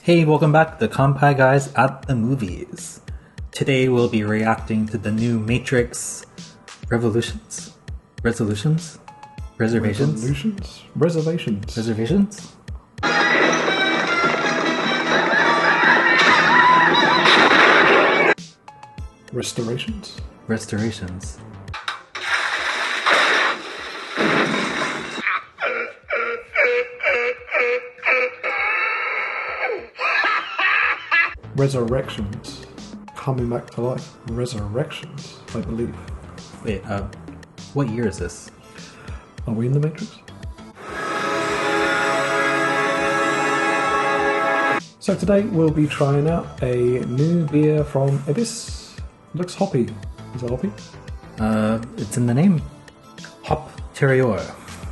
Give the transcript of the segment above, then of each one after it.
Hey, welcome back to the Kampai Guys at the Movies. Today we'll be reacting to the new Matrix Reservations? Reservations? Reservations. Restorations. Resurrections. Coming back to life. Resurrections, I believe. Wait, what year is this? Are we in the Matrix? So today we'll be trying out a new beer from Yebisu. Looks hoppy. Is it hoppy? It's in the name. Hop Terrior.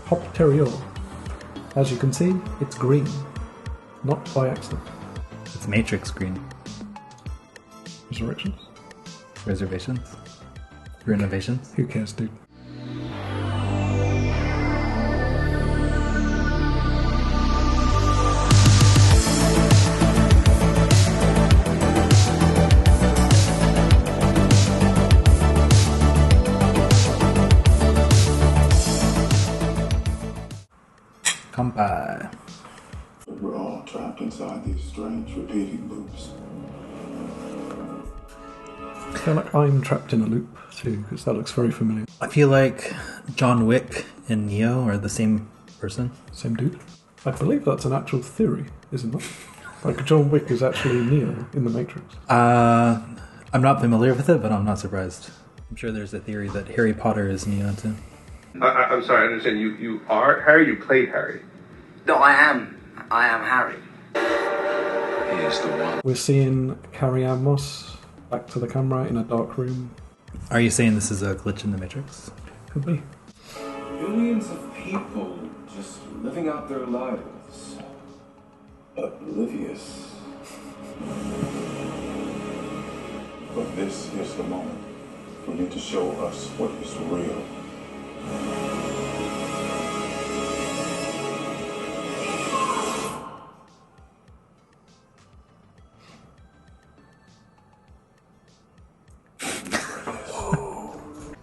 Hop Terrior. As you can see, it's green. Not by accident. It's Matrix green. Resurrections? Renovations? Who cares, dude? Kampai. We're all trapped inside these strange repeating loops. I feel like I'm trapped in a loop too, because that looks very familiar. I feel like John Wick and Neo are the same person. Same dude. I believe that's an actual theory, isn't it? Like John Wick is actually Neo in the Matrix. I'm not familiar with it, but I'm not surprised. I'm sure there's a theory that Harry Potter is Neo too. I'm sorry, I understand. You are Harry? You played Harry? No, I am Harry. He is the one. We're seeing Carrie Ann Moss back to the camera in a dark room. Are you saying this is a glitch in the Matrix? Could be. Billions of people just living out their lives. Oblivious. But this is the moment for you to show us what is real.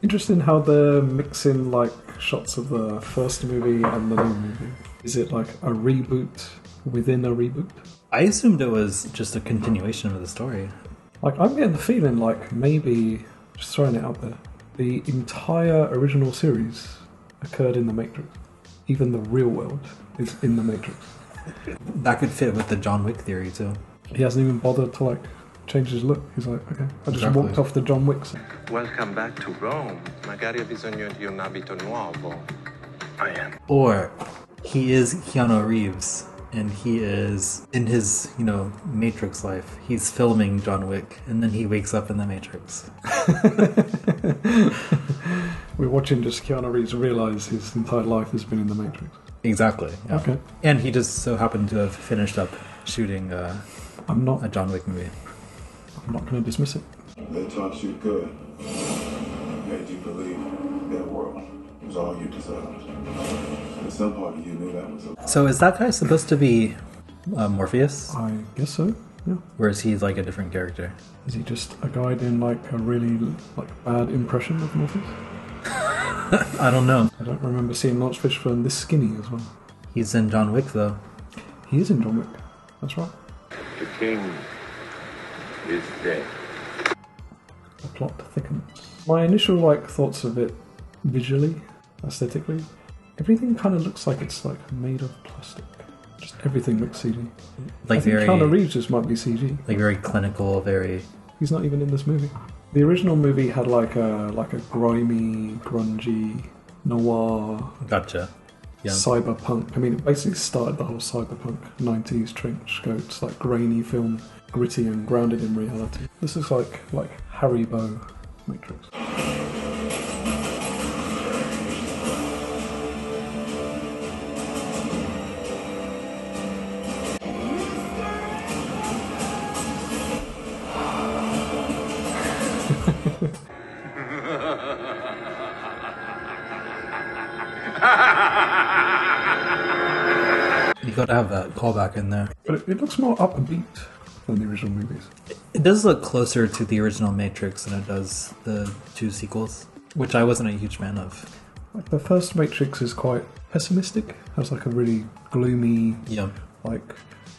Interesting how they're mixing like shots of the first movie and the new movie. Is it like a reboot within a reboot? I assumed it was just a continuation of the story. Like I'm getting the feeling like maybe, just throwing it out there, the entire original series occurred in the Matrix. Even the real world is in the Matrix. That could fit with the John Wick theory too. He hasn't even bothered to like change his look. He's like, okay, I just Exactly. walked off the John Wick set. Welcome back to Rome. Magari ho bisogno di un abito nuovo. I am. Or he is Keanu Reeves and he is in his, Matrix life. He's filming John Wick and then he wakes up in the Matrix. We're watching just Keanu Reeves realise his entire life has been in the Matrix. Exactly. Yeah. Okay. And he just so happened to have finished up shooting I'm not a John Wick movie. going to dismiss it. They taught you good. Made you believe their world was all you deserved. And some part of you knew that was okay. So is that guy supposed to be Morpheus? I guess so, yeah. Or is he like a different character? Is he just a guy doing like a really bad impression of Morpheus? I don't know. I don't remember seeing Lawrence Fishburne this skinny as well. He's in John Wick though. He is in John Wick, that's right. The king is dead. The plot thickens. My initial thoughts of it visually, aesthetically, everything kind of looks like it's made of plastic. Just everything looks CG. Like I think very Keanu Reeves just might be CG. like very clinical, very He's not even in this movie. The original movie had like a grimy, grungy, noir, gotcha. Yeah. cyberpunk. I mean, it basically started the whole cyberpunk 90s trench coats, like grainy film, gritty and grounded in reality. This is like Haribo Matrix. You gotta have that callback in there. But it looks more upbeat than the original movies. It does look closer to the original Matrix than it does the two sequels, which I wasn't a huge fan of. Like the first Matrix is quite pessimistic. Has like a really gloomy, Yeah. like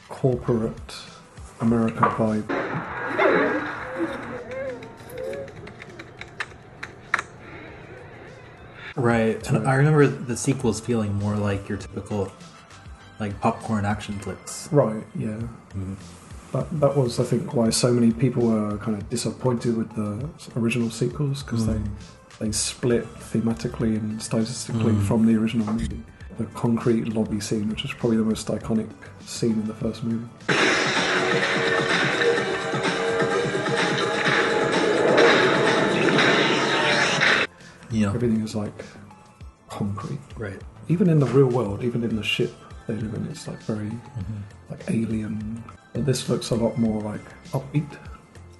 corporate America vibe. Right. And I remember the sequels feeling more like your typical like popcorn action flicks. Right, yeah. That was, I think, why so many people were kind of disappointed with the original sequels, because they split thematically and stylistically from the original movie. The concrete lobby scene, which is probably the most iconic scene in the first movie. Yeah. Everything is like concrete. Right. Even in the real world, even in the ship they live in, it's like very like alien. But this looks a lot more like upbeat.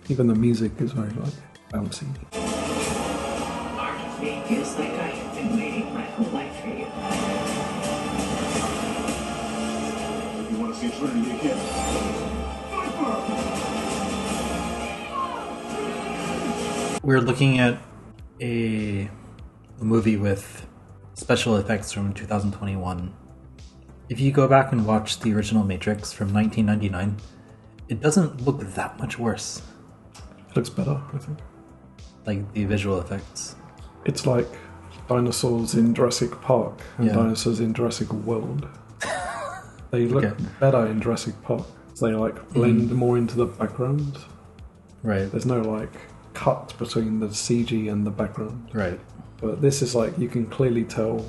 Even the music is very like bouncy. Part of me feels like I have been waiting my whole life for you. If you want to see Trinity again, fight for her! We're looking at a movie with special effects from 2021. If you go back and watch the original Matrix from 1999, it doesn't look that much worse. It looks better, I think. Like the visual effects. It's like dinosaurs in Jurassic Park and Yeah. dinosaurs in Jurassic World. They look better in Jurassic Park. They like blend more into the background. Right. There's no like cut between the CG and the background. Right. But this is like, you can clearly tell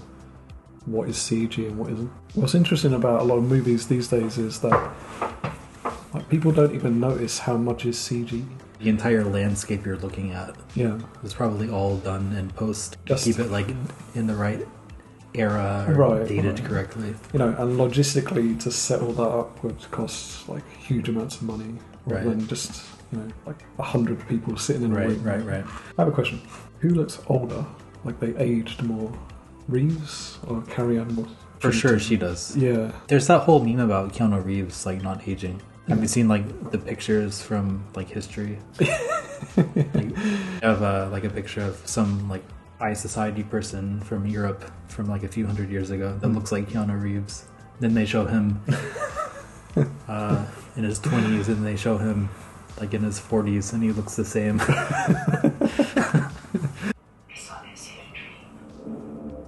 what is CG and what isn't. What's interesting about a lot of movies these days is that like people don't even notice how much is CG. The entire landscape you're looking at Yeah. was probably all done in post to Just- keep it like in the right era or Right, dated right. correctly. You know, and logistically to set all that up would cost like huge amounts of money, rather Right. than just, you know, like 100 people sitting in a Right, room. right. I have a question. Who looks older? Like they aged more? Reeves or Carrie Ann Moss? For sure she does. Yeah. There's that whole meme about Keanu Reeves like not aging. Have you seen like the pictures from like history? Like, of like a picture of some like high society person from Europe from like a few hundred years ago that looks like Keanu Reeves. Then they show him in his 20s, and they show him like in his 40s, and he looks the same. I saw this in a dream.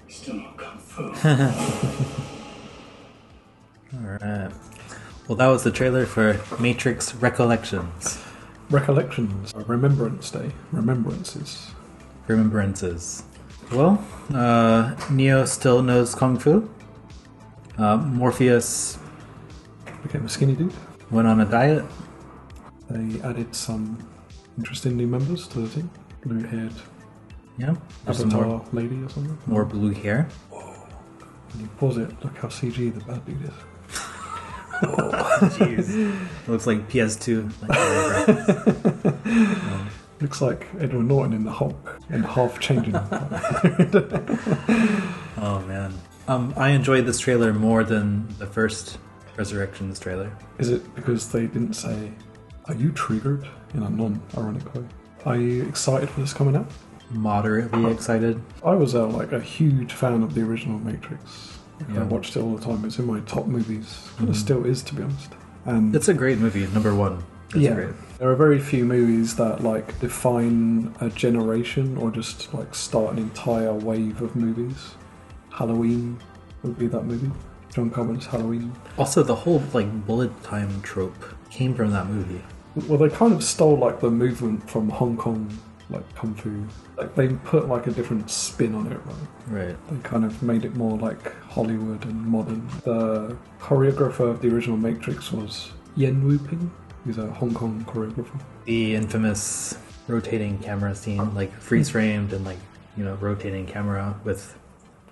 Still no kung fu. Alright. Well, that was the trailer for Matrix Recollections. Recollections. Remembrance Day. Remembrances. Remembrances. Well, Neo still knows Kung Fu. Morpheus Became a skinny dude. went on a diet. They added some interesting new members to the team. Blue-haired Yeah. There's some avatar more, lady or something. more blue hair. When you pause it, look how CG the bad dude is. Jeez. Looks like PS2. Like, Looks like Edward Norton in the Hulk and half changing. oh, man. I enjoyed this trailer more than the first Resurrections trailer. Is it because they didn't say, "Are you triggered?" in a non-ironic way? Are you excited for this coming out? Moderately excited. I was like a huge fan of the original Matrix. I Yeah. watched it all the time. It's in my top movies. And it still is, to be honest. And It's a great movie, number one. It's great. there are very few movies that like define a generation or just like start an entire wave of movies. Halloween would be that movie. John Carpenter's Halloween. Also, the whole like bullet time trope came from that movie. Well, they kind of stole like the movement from Hong Kong, like Kung Fu. Like they put like a different spin on it, right? Right. They kind of made it more like Hollywood and modern. The choreographer of the original Matrix was Yen Wu Ping. He's a Hong Kong choreographer. The infamous rotating camera scene, like freeze framed and like, you know, rotating camera with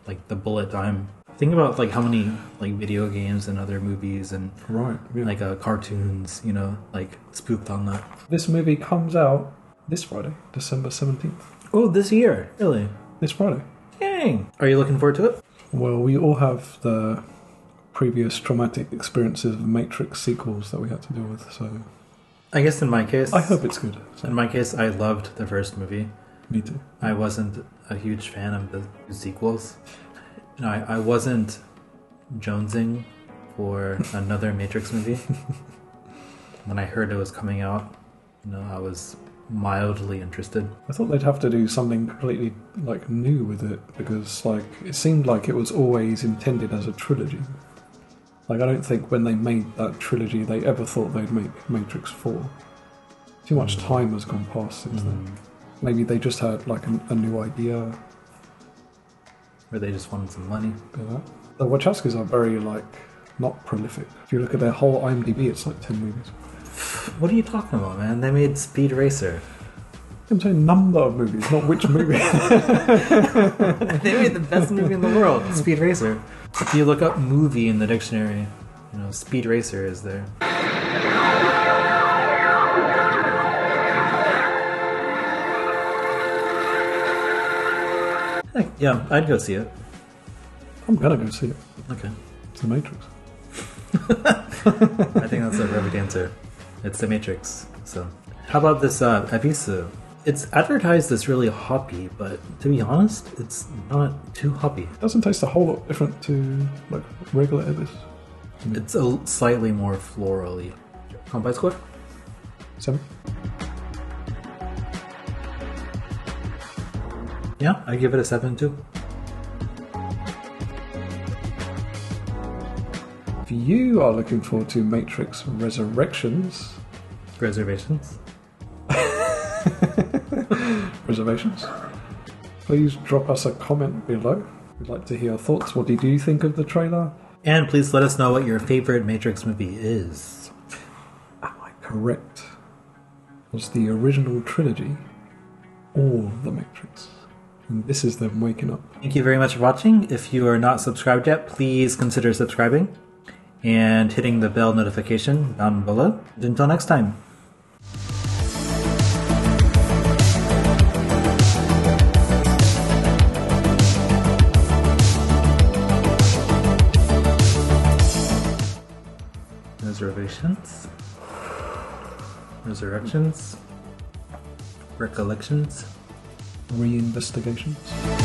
like the bullet time Think about like how many like video games and other movies and Right. Yeah. like cartoons, you know, like spoofed on that. This movie comes out this Friday, December 17th. Oh, this year, really? This Friday. Dang! Are you looking forward to it? Well, we all have the previous traumatic experiences of Matrix sequels that we had to deal with, so I guess in my case, I hope it's good. So. In my case, I loved the first movie. Me too. I wasn't a huge fan of the sequels. You know, I wasn't jonesing for another Matrix movie. When I heard it was coming out, you know, I was mildly interested. I thought they'd have to do something completely like new with it because like it seemed like it was always intended as a trilogy. Like I don't think when they made that trilogy they ever thought they'd make Matrix 4. Too much time has gone past since then. Maybe they just had like a new idea. Or they just wanted some money. The Wachowskis are very like not prolific. If you look at their whole IMDb, it's like 10 movies. What are you talking about, man? They made Speed Racer. I'm saying number of movies, not which movie. They made the best movie in the world, Speed Racer. If you look up movie in the dictionary, you know, Speed Racer is there. Heck, yeah, I'd go see it. I'm gonna go see it. Okay. It's The Matrix. I think that's a perfect answer. It's The Matrix. So, how about this Yebisu? It's advertised as really hoppy, but to be honest, it's not too hoppy. It doesn't taste a whole lot different to like regular Yebisu. It's a slightly more florally. Kompai score? 7. Yeah, I give it a 7 too. If you are looking forward to Matrix Resurrections, Reservations? please drop us a comment below. We'd like to hear your thoughts. What did you think of the trailer? And please let us know what your favorite Matrix movie is. Am I correct? Was the original trilogy all The Matrix? And this is them waking up. Thank you very much for watching. If you are not subscribed yet, please consider subscribing and hitting the bell notification down below. Until next time. Resurrections, recollections, Reinvestigations.